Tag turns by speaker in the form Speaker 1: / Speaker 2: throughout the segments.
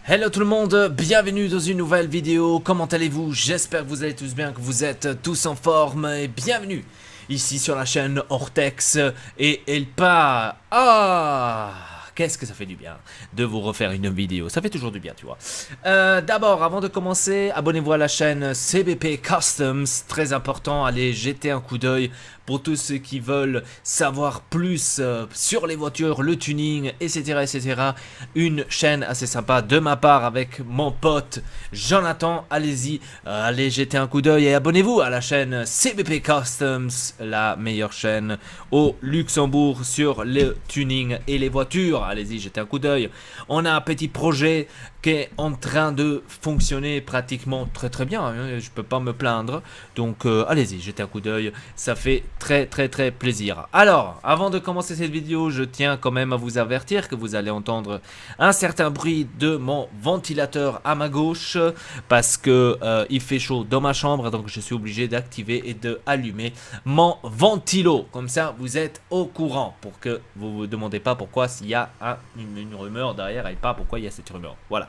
Speaker 1: Hello tout le monde, bienvenue dans une nouvelle vidéo, comment allez-vous? J'espère que vous allez tous bien, que vous êtes tous en forme et bienvenue ici sur la chaîne Ortex et Elpa. Qu'est-ce que ça fait du bien de vous refaire une vidéo, ça fait toujours du bien tu vois. D'abord, avant de commencer, abonnez-vous à la chaîne CBP Customs, très important, allez jeter un coup d'œil pour tous ceux qui veulent savoir plus sur les voitures, le tuning, etc., etc. Une chaîne assez sympa de ma part avec mon pote Jonathan. Allez-y, allez jeter un coup d'œil et abonnez-vous à la chaîne CBP Customs, la meilleure chaîne au Luxembourg sur le tuning et les voitures. Allez-y, jetez un coup d'œil. On a un petit projet qui est en train de fonctionner pratiquement très bien, hein, je peux pas me plaindre, donc allez-y, jetez un coup d'œil, ça fait très plaisir. Alors, avant de commencer cette vidéo, je tiens quand même à vous avertir que vous allez entendre un certain bruit de mon ventilateur à ma gauche, parce que il fait chaud dans ma chambre, donc je suis obligé d'activer et de allumer mon ventilo, comme ça vous êtes au courant, pour que vous vous demandez pas pourquoi s'il y a une rumeur derrière et pas pourquoi il y a cette rumeur, voilà.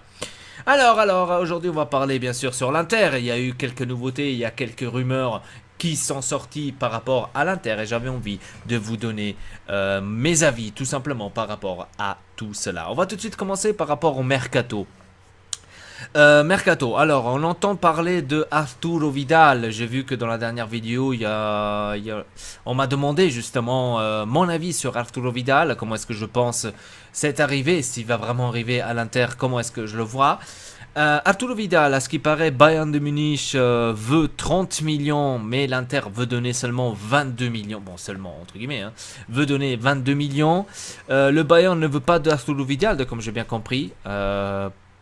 Speaker 1: Alors, aujourd'hui on va parler bien sûr sur l'Inter. Il y a eu quelques nouveautés, il y a quelques rumeurs qui sont sorties par rapport à l'Inter et j'avais envie de vous donner mes avis tout simplement par rapport à tout cela. On va tout de suite commencer par rapport au Mercato. Mercato, alors on entend parler de Arturo Vidal. J'ai vu que dans la dernière vidéo, on m'a demandé justement mon avis sur Arturo Vidal. Comment est-ce que je pense c'est arrivé, s'il va vraiment arriver à l'Inter, comment est-ce que je le vois. Arturo Vidal, à ce qui paraît, Bayern de Munich veut 30 millions, mais l'Inter veut donner seulement 22 millions. Bon, seulement, entre guillemets, hein, veut donner 22 millions. Le Bayern ne veut pas d'Arturo Vidal, comme j'ai bien compris.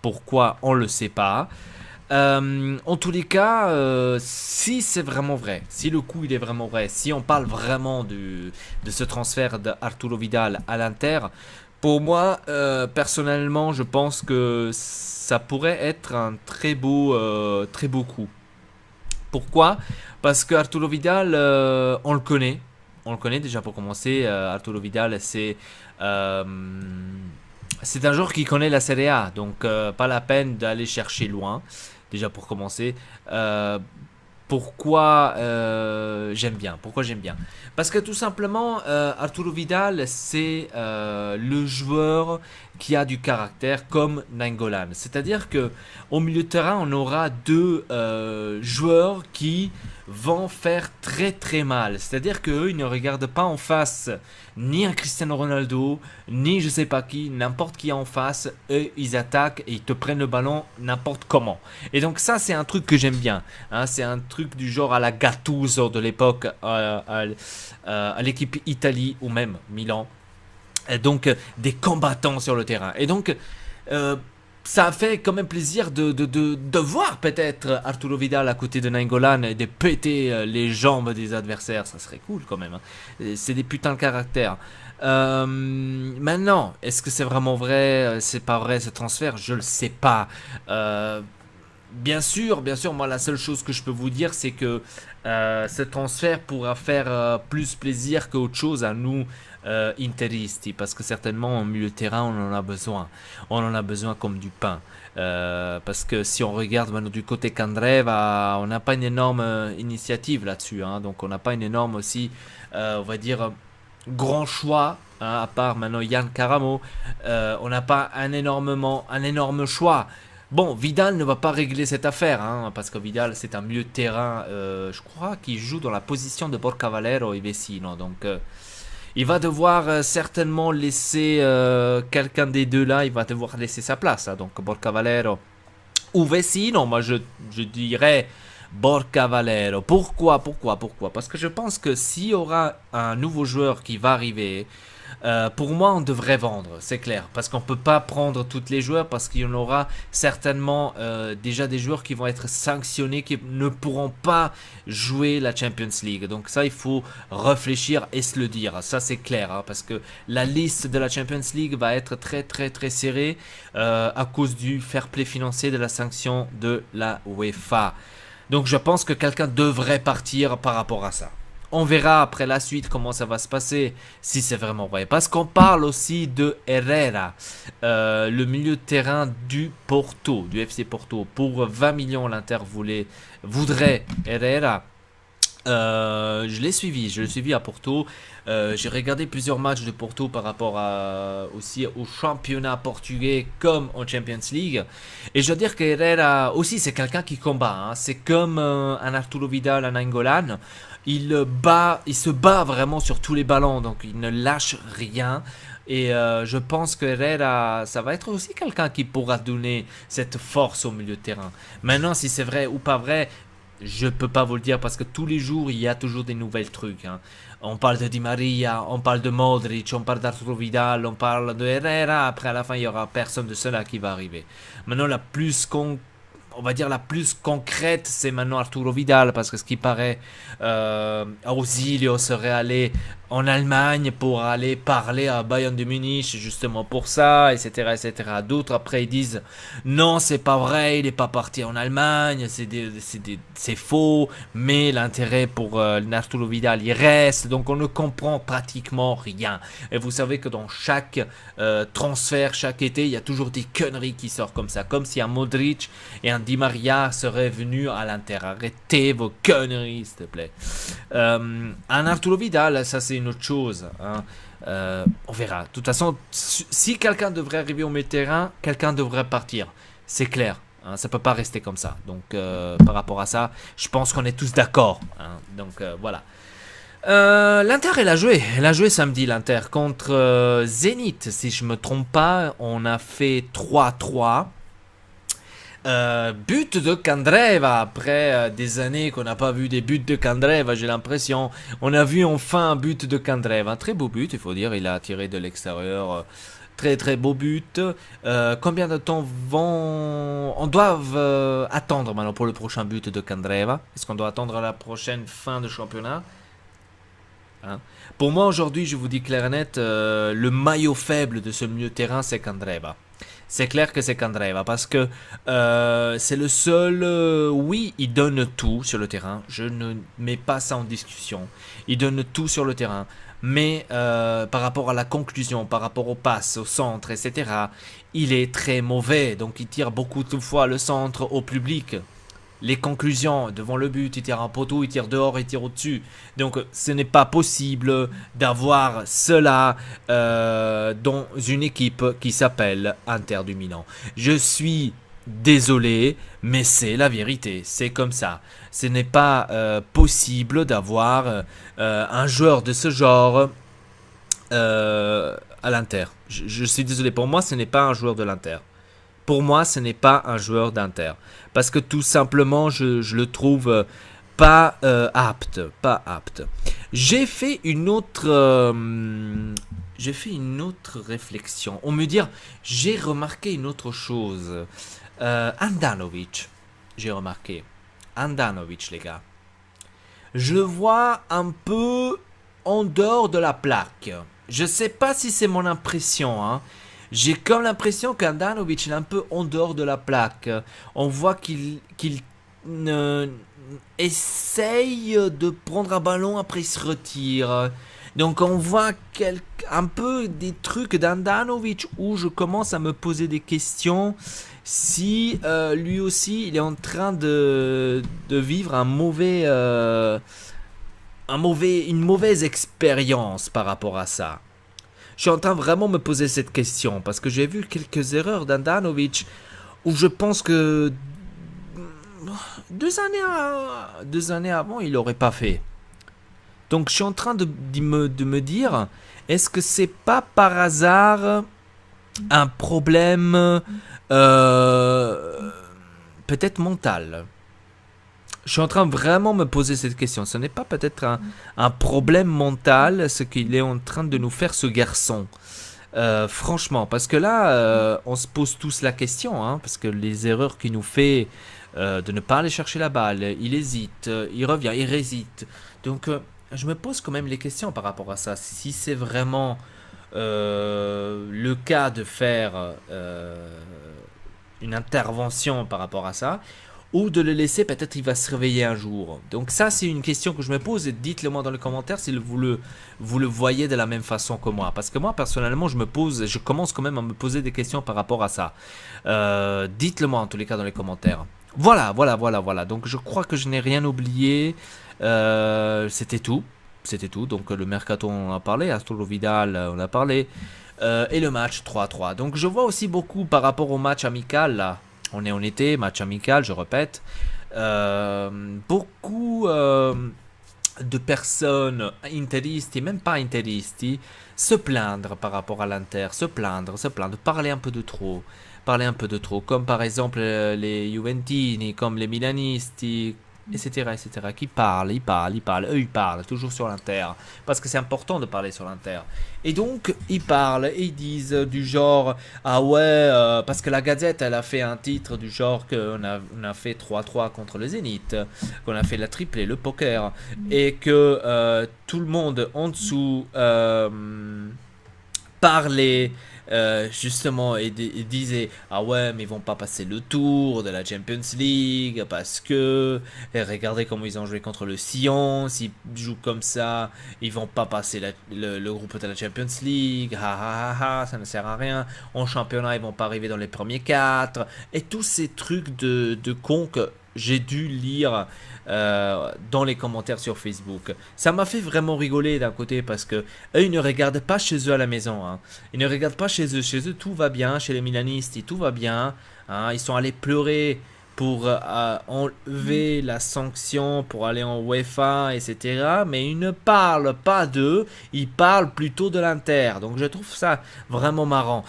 Speaker 1: Pourquoi, on le sait pas. En tous les cas, si c'est vraiment vrai, si le coup il est vraiment vrai, si on parle vraiment de ce transfert d'Arturo Vidal à l'Inter, pour moi, personnellement, je pense que ça pourrait être un très beau coup. Pourquoi? Parce que Arturo Vidal, on le connaît. On le connaît déjà pour commencer. Arturo Vidal, euh, c'est un joueur qui connaît la Serie A, donc pas la peine d'aller chercher loin, déjà pour commencer. Pourquoi j'aime bien? Pourquoi j'aime bien? Parce que tout simplement, Arturo Vidal, c'est le joueur qui a du caractère comme Nainggolan. C'est-à-dire que au milieu de terrain, on aura deux joueurs qui vont faire très mal. C'est-à-dire qu'eux, ils ne regardent pas en face ni un Cristiano Ronaldo, ni je sais pas qui, n'importe qui en face. Eux, ils attaquent et ils te prennent le ballon n'importe comment. Et donc ça, c'est un truc que j'aime bien. Hein, c'est un truc du genre à la Gattuso de l'époque, à l'équipe Italie ou même Milan. Et donc des combattants sur le terrain. Et donc ça a fait quand même plaisir de voir peut-être Arturo Vidal à côté de Nainggolan et de péter les jambes des adversaires. Ça serait cool quand même. Hein. C'est des putains de caractères. Maintenant, est-ce que c'est vraiment vrai? C'est pas vrai ce transfert? Je le sais pas. Bien sûr, moi la seule chose que je peux vous dire c'est que ce transfert pourra faire plus plaisir qu'autre chose à nous interisti, parce que certainement au milieu de terrain on en a besoin. On en a besoin comme du pain. Parce que si on regarde maintenant du côté Candreva, on n'a pas une énorme initiative là-dessus. Hein, donc on n'a pas une énorme aussi, on va dire, grand choix. Hein, à part maintenant Yann Caramo, on n'a pas un énorme choix. Bon, Vidal ne va pas régler cette affaire, hein, parce que Vidal c'est un milieu de terrain, je crois qu'il joue dans la position de Borca Valero et Vecino, donc il va devoir certainement laisser quelqu'un des deux là, il va devoir laisser sa place, hein, donc Borca Valero ou Vecino, moi je dirais Borca Valero. Pourquoi? Parce que je pense que s'il y aura un nouveau joueur qui va arriver, pour moi, on devrait vendre, c'est clair. Parce qu'on ne peut pas prendre tous les joueurs, parce qu'il y en aura certainement déjà des joueurs qui vont être sanctionnés, qui ne pourront pas jouer la Champions League. Donc ça, il faut réfléchir et se le dire. Ça, c'est clair, hein, parce que la liste de la Champions League va être très serrée à cause du fair play financier de la sanction de la UEFA. Donc je pense que quelqu'un devrait partir par rapport à ça. On verra après la suite comment ça va se passer, si c'est vraiment vrai. Parce qu'on parle aussi de Herrera, le milieu de terrain du Porto, du FC Porto. Pour 20 millions, l'Inter voudrait Herrera. Je l'ai suivi à Porto. J'ai regardé plusieurs matchs de Porto par rapport aussi au championnat portugais comme en Champions League. Et je dois dire que Herrera aussi c'est quelqu'un qui combat. Hein. C'est comme un Arturo Vidal, un Nainggolan. Il se bat vraiment sur tous les ballons, donc il ne lâche rien. Et je pense que Herrera, ça va être aussi quelqu'un qui pourra donner cette force au milieu de terrain. Maintenant, si c'est vrai ou pas vrai, je peux pas vous le dire parce que tous les jours, il y a toujours des nouvelles trucs. Hein. On parle de Di Maria, on parle de Modric, on parle d'Arturo Vidal, on parle de Herrera. Après, à la fin, il y aura personne de cela qui va arriver. Maintenant, on va dire la plus concrète, c'est maintenant Arturo Vidal, parce que ce qui paraît, Ausilio serait allé en Allemagne pour aller parler à Bayern de Munich, justement pour ça, etc., etc. D'autres, après, ils disent, non, c'est pas vrai, il n'est pas parti en Allemagne, c'est faux, mais l'intérêt pour Arturo Vidal, il reste, donc on ne comprend pratiquement rien. Et vous savez que dans chaque transfert, chaque été, il y a toujours des conneries qui sortent comme si un Modric et un Di Maria seraient venus à l'Inter. Arrêtez vos conneries, s'il te plaît. Un Arturo Vidal, ça c'est une autre chose. Hein. On verra. De toute façon, si quelqu'un devrait arriver au milieu de terrain, quelqu'un devrait partir. C'est clair. Hein, ça peut pas rester comme ça. Donc, par rapport à ça, je pense qu'on est tous d'accord. Hein. Donc, voilà. L'Inter, elle a joué samedi, l'Inter, contre Zénith, si je me trompe pas. On a fait 3-3. But de Candreva, après des années qu'on n'a pas vu des buts de Candreva, j'ai l'impression. On a vu enfin un but de Candreva, un très beau but, il faut dire, il a tiré de l'extérieur. Très très beau but. Combien de temps on doit attendre maintenant pour le prochain but de Candreva? Est-ce qu'on doit attendre à la prochaine fin de championnat? Hein. Pour moi aujourd'hui, je vous dis clair et net, le maillot faible de ce milieu de terrain, c'est Candreva. C'est clair que c'est Candreva parce que c'est le seul. Oui, il donne tout sur le terrain. Je ne mets pas ça en discussion. Il donne tout sur le terrain. Mais par rapport à la conclusion, par rapport aux passes, au centre, etc., il est très mauvais. Donc il tire beaucoup de fois le centre au public. Les conclusions devant le but, il tire un poteau, il tire dehors, il tire au-dessus. Donc ce n'est pas possible d'avoir cela dans une équipe qui s'appelle Inter du Milan. Je suis désolé, mais c'est la vérité, c'est comme ça. Ce n'est pas possible d'avoir un joueur de ce genre à l'Inter. Je suis désolé, pour moi ce n'est pas un joueur de l'Inter. Pour moi, ce n'est pas un joueur d'Inter. Parce que tout simplement, je le trouve pas apte. Pas apte. J'ai fait une autre réflexion. On me dit, j'ai remarqué une autre chose. Handanovic. J'ai remarqué. Handanovic, les gars. Je le vois un peu en dehors de la plaque. Je sais pas si c'est mon impression, hein. J'ai comme l'impression qu'Handanovic est un peu en dehors de la plaque. On voit qu'il essaye de prendre un ballon, après il se retire. Donc on voit un peu des trucs d'Handanovic où je commence à me poser des questions si lui aussi il est en train de vivre une mauvaise expérience par rapport à ça. Je suis en train vraiment de me poser cette question parce que j'ai vu quelques erreurs d'Handanovic où je pense que 2 années avant, il n'aurait pas fait. Donc je suis en train de me dire, est-ce que c'est pas par hasard un problème peut-être mental? Je suis en train de vraiment me poser cette question. Ce n'est pas peut-être un problème mental, ce qu'il est en train de nous faire ce garçon. Franchement, parce que là, on se pose tous la question, hein, parce que les erreurs qu'il nous fait de ne pas aller chercher la balle, il hésite, il revient, il résiste. Donc, je me pose quand même les questions par rapport à ça. Si c'est vraiment le cas de faire une intervention par rapport à ça, ou de le laisser, peut-être il va se réveiller un jour. Donc ça c'est une question que je me pose et dites-le moi dans les commentaires si vous le voyez de la même façon que moi. Parce que moi personnellement je commence quand même à me poser des questions par rapport à ça. Dites-le moi en tous les cas dans les commentaires. Voilà. Donc je crois que je n'ai rien oublié. C'était tout. Donc le mercato on en a parlé, Arturo Vidal on a parlé. Et le match 3-3. Donc je vois aussi beaucoup par rapport au match amical là. On est en été, match amical, je répète. Beaucoup de personnes interistes et même pas interistes se plaindre par rapport à l'Inter, se plaindre, parler un peu de trop. Comme par exemple les Juventini, comme les Milanisti, etc. Qui parlent, eux ils parlent toujours sur l'Inter, parce que c'est important de parler sur l'Inter. Et donc ils parlent et ils disent du genre, ah ouais, parce que la Gazette elle a fait un titre du genre qu'on a fait 3-3 contre le Zénith, qu'on a fait la triplée, le poker, et que tout le monde en dessous parlait justement et disait ah ouais mais ils vont pas passer le tour de la Champions League parce que et regardez comment ils ont joué contre le Sion, s'ils jouent comme ça ils vont pas passer le groupe de la Champions League, ça ne sert à rien, en championnat ils vont pas arriver dans les premiers 4 et tous ces trucs de cons que j'ai dû lire dans les commentaires sur Facebook. Ça m'a fait vraiment rigoler d'un côté parce que eux ils ne regardent pas chez eux à la maison, hein. Ils ne regardent pas chez eux tout va bien, chez les Milanisti tout va bien, hein. Ils sont allés pleurer pour enlever la sanction, pour aller en UEFA, etc. Mais ils ne parlent pas d'eux, ils parlent plutôt de l'Inter. Donc je trouve ça vraiment marrant.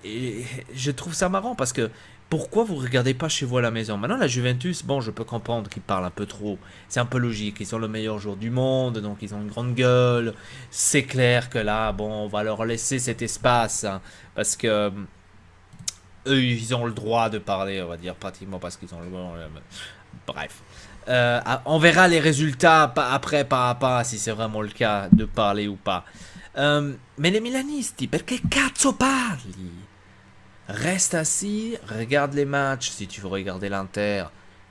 Speaker 1: Et je trouve ça marrant parce que pourquoi vous regardez pas chez vous à la maison? Maintenant la Juventus, bon je peux comprendre qu'ils parlent un peu trop, c'est un peu logique, ils sont le meilleur joueur du monde, donc ils ont une grande gueule, c'est clair que là, bon on va leur laisser cet espace, hein, parce que eux ils ont le droit de parler, on va dire pratiquement parce qu'ils ont le droit, bref. On verra les résultats après pas à pas, si c'est vraiment le cas de parler ou pas. Mais les Milanisti, perché cazzo parli? Reste assis, regarde les matchs, si tu veux regarder l'Inter,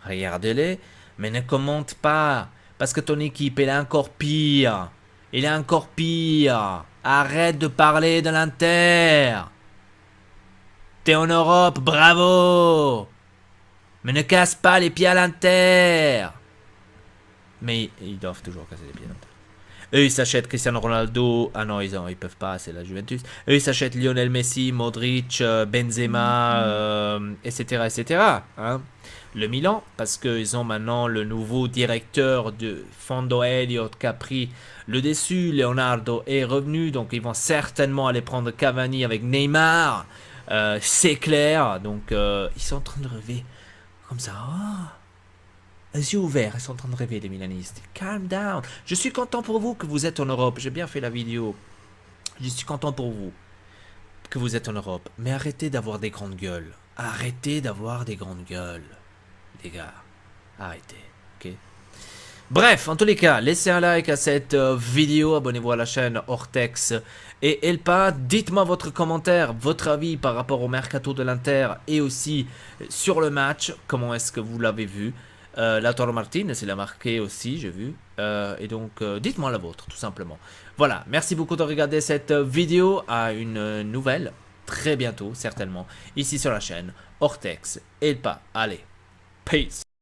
Speaker 1: regarde-les, mais ne commente pas, parce que ton équipe, elle est encore pire. Il est encore pire. Arrête de parler de l'Inter. T'es en Europe, bravo. Mais ne casse pas les pieds à l'Inter. Mais ils doivent toujours casser les pieds à l'Inter. Eux ils s'achètent Cristiano Ronaldo, ah non ils peuvent pas, c'est la Juventus. Eux ils s'achètent Lionel Messi, Modric, Benzema, etc. Hein. Le Milan, parce qu'ils ont maintenant le nouveau directeur de Fondo Elliott qui a pris le dessus, Leonardo est revenu, donc ils vont certainement aller prendre Cavani avec Neymar, c'est clair, donc ils sont en train de rêver comme ça. Oh. Les yeux ouverts, ils sont en train de rêver les Milanistes. Calm down. Je suis content pour vous que vous êtes en Europe. J'ai bien fait la vidéo. Je suis content pour vous que vous êtes en Europe. Mais arrêtez d'avoir des grandes gueules. Arrêtez d'avoir des grandes gueules. Les gars, arrêtez. Ok. Bref, en tous les cas, laissez un like à cette vidéo. Abonnez-vous à la chaîne Ortex et Elpa. Dites-moi votre commentaire, votre avis par rapport au mercato de l'Inter et aussi sur le match. Comment est-ce que vous l'avez vu? Lautaro Martinez, il a marqué aussi, j'ai vu. Et donc, dites-moi la vôtre, tout simplement. Voilà, merci beaucoup de regarder cette vidéo. À une nouvelle, très bientôt, certainement, ici sur la chaîne Ortex Elpa. Allez, peace.